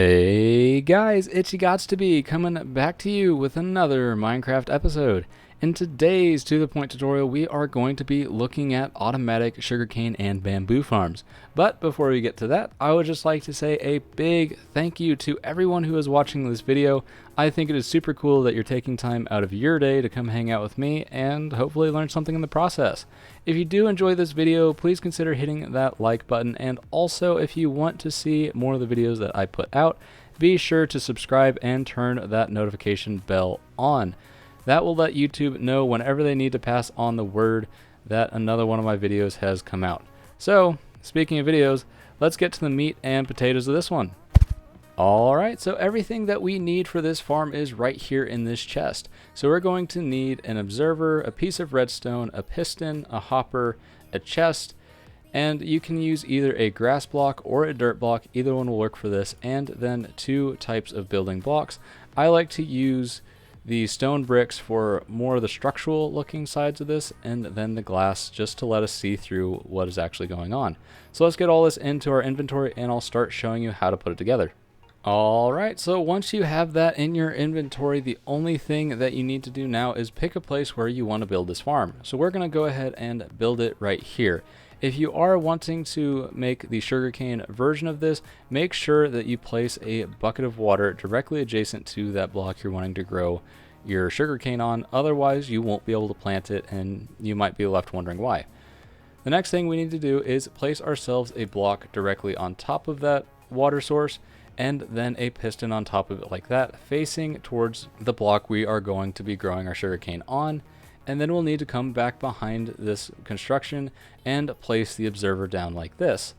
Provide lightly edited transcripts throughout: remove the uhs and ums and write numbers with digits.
Hey guys, Itchy Gots to Be coming back to you with another Minecraft episode. In today's To The Point tutorial, we are going to be looking at automatic sugarcane and bamboo farms. But before we get to that, I would just like to say a big thank you to everyone who is watching this video. I think it is super cool that you're taking time out of your day to come hang out with me and hopefully learn something in the process. If you do enjoy this video, please consider hitting that like button, and also if you want to see more of the videos that I put out, be sure to subscribe and turn that notification bell on. That will let YouTube know whenever they need to pass on the word that another one of my videos has come out. So, speaking of videos, let's get to the meat and potatoes of this one. Alright, so everything that we need for this farm is right here in this chest. So we're going to need an observer, a piece of redstone, a piston, a hopper, a chest, and you can use either a grass block or a dirt block. Either one will work for this, and then two types of building blocks. I like to use the stone bricks for more of the structural looking sides of this, and then the glass just to let us see through what is actually going on. So let's get all this into our inventory and I'll start showing you how to put it together. Alright, so once you have that in your inventory, the only thing that you need to do now is pick a place where you want to build this farm. So we're going to go ahead and build it right here. If you are wanting to make the sugarcane version of this, make sure that you place a bucket of water directly adjacent to that block you're wanting to grow your sugarcane on. Otherwise, you won't be able to plant it and you might be left wondering why. The next thing we need to do is place ourselves a block directly on top of that water source, and then a piston on top of it like that, facing towards the block we are going to be growing our sugarcane on. And then we'll need to come back behind this construction and place the observer down like this.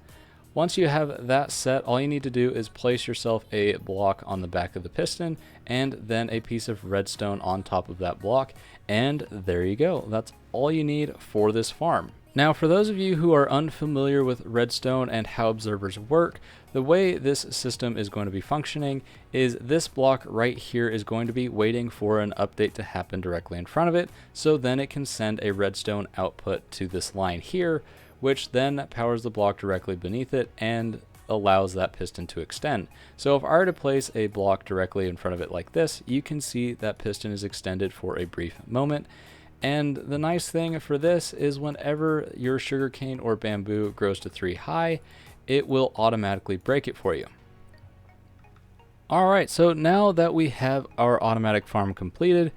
Once you have that set, all you need to do is place yourself a block on the back of the piston and then a piece of redstone on top of that block, and there you go. That's all you need for this farm. Now, for those of you who are unfamiliar with redstone and how observers work, the way this system is going to be functioning is this block right here is going to be waiting for an update to happen directly in front of it, so then it can send a redstone output to this line here, which then powers the block directly beneath it and allows that piston to extend. So if I were to place a block directly in front of it like this, you can see that piston is extended for a brief moment. And the nice thing for this is whenever your sugarcane or bamboo grows to 3 high, it will automatically break it for you. Alright, so now that we have our automatic farm completed,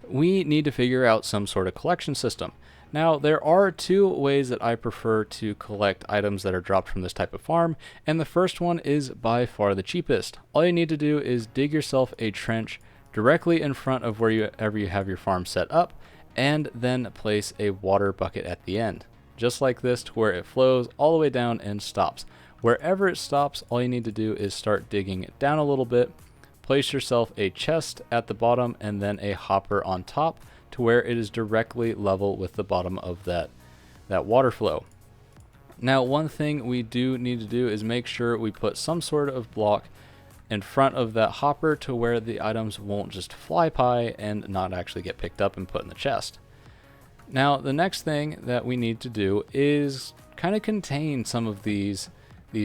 we need to figure out some sort of collection system. Now, there are two ways that I prefer to collect items that are dropped from this type of farm, and the first one is by far the cheapest. All you need to do is dig yourself a trench directly in front of wherever you have your farm set up, and then place a water bucket at the end, just like this, to where it flows all the way down and stops. Wherever it stops, all you need to do is start digging it down a little bit, place yourself a chest at the bottom and then a hopper on top to where it is directly level with the bottom of that water flow. Now, one thing we do need to do is make sure we put some sort of block in front of that hopper to where the items won't just fly by and not actually get picked up and put in the chest. Now, the next thing that we need to do is kind of contain some of these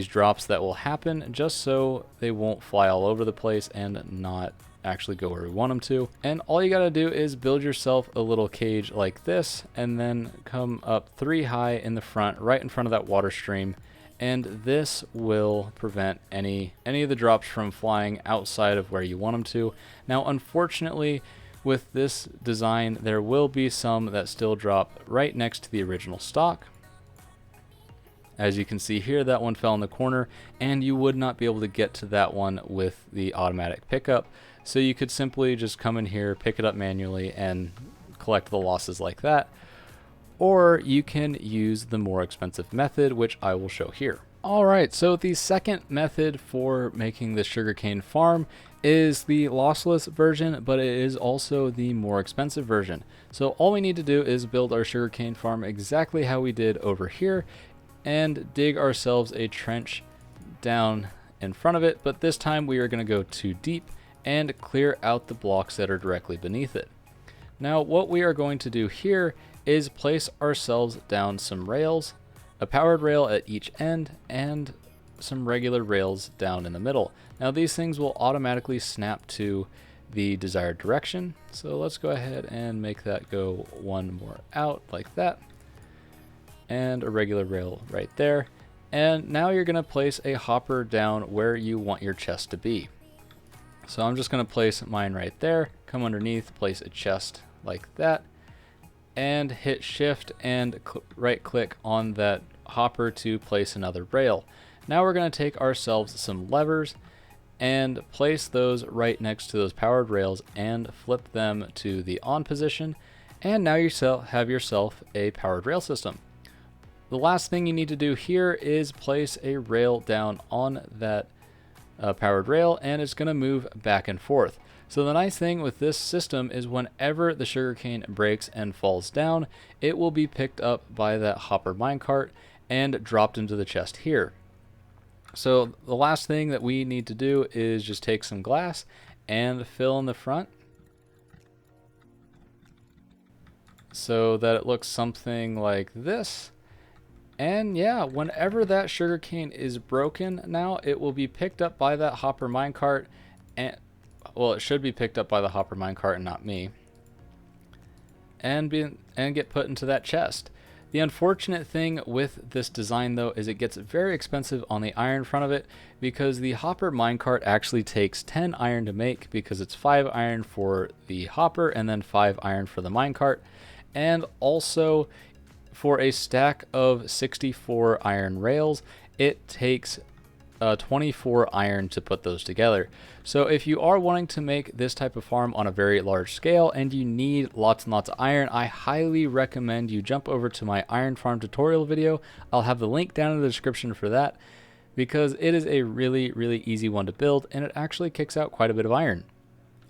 drops that will happen, just so they won't fly all over the place and not actually go where we want them to. And all you gotta do is build yourself a little cage like this, and then come up 3 high in the front, right in front of that water stream. And this will prevent any of the drops from flying outside of where you want them to. Now, unfortunately, with this design, there will be some that still drop right next to the original stock. As you can see here, that one fell in the corner, and you would not be able to get to that one with the automatic pickup. So you could simply just come in here, pick it up manually, and collect the losses like that. Or you can use the more expensive method, which I will show here. Alright, so the second method for making the sugarcane farm is the lossless version, but it is also the more expensive version. So all we need to do is build our sugarcane farm exactly how we did over here, and dig ourselves a trench down in front of it, but this time we are going to go too deep and clear out the blocks that are directly beneath it. Now, what we are going to do here is place ourselves down some rails, a powered rail at each end, and some regular rails down in the middle. Now these things will automatically snap to the desired direction. So let's go ahead and make that go one more out like that. And a regular rail right there. And now you're going to place a hopper down where you want your chest to be. So I'm just going to place mine right there, come underneath, place a chest like that, and hit shift and right click on that hopper to place another rail. Now we're going to take ourselves some levers and place those right next to those powered rails and flip them to the on position. And now you have yourself a powered rail system. The last thing you need to do here is place a rail down on that powered rail, and it's going to move back and forth. So the nice thing with this system is whenever the sugarcane breaks and falls down, it will be picked up by that hopper minecart and dropped into the chest here. So the last thing that we need to do is just take some glass and fill in the front so that it looks something like this. And yeah, whenever that sugarcane is broken now, it will be picked up by that hopper minecart, and well, it should be picked up by the hopper minecart and not me, and get put into that chest. The unfortunate thing with this design though is it gets very expensive on the iron front of it, because the hopper minecart actually takes 10 iron to make, because it's 5 iron for the hopper and then 5 iron for the minecart. And also for a stack of 64 iron rails, it takes 24 iron to put those together. So if you are wanting to make this type of farm on a very large scale and you need lots and lots of iron, I highly recommend you jump over to my iron farm tutorial video. I'll have the link down in the description for that, because it is a really easy one to build, and it actually kicks out quite a bit of iron.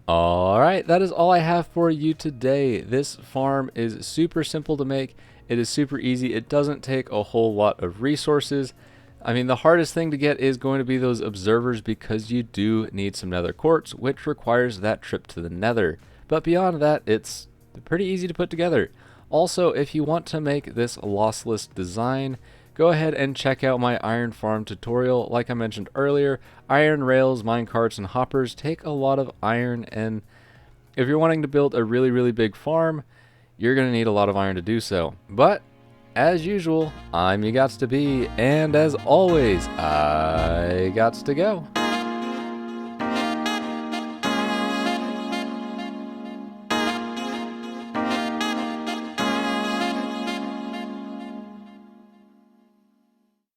Alright, that is all I have for you today. This farm is super simple to make. It is super easy. It doesn't take a whole lot of resources. I mean, the hardest thing to get is going to be those observers, because you do need some nether quartz, which requires that trip to the nether. But beyond that, it's pretty easy to put together. Also, if you want to make this lossless design, go ahead and check out my iron farm tutorial. Like I mentioned earlier, iron rails, minecarts, and hoppers take a lot of iron, and if you're wanting to build a really big farm, you're going to need a lot of iron to do so. But as usual, I'm you gots to be, and as always, I gots to go.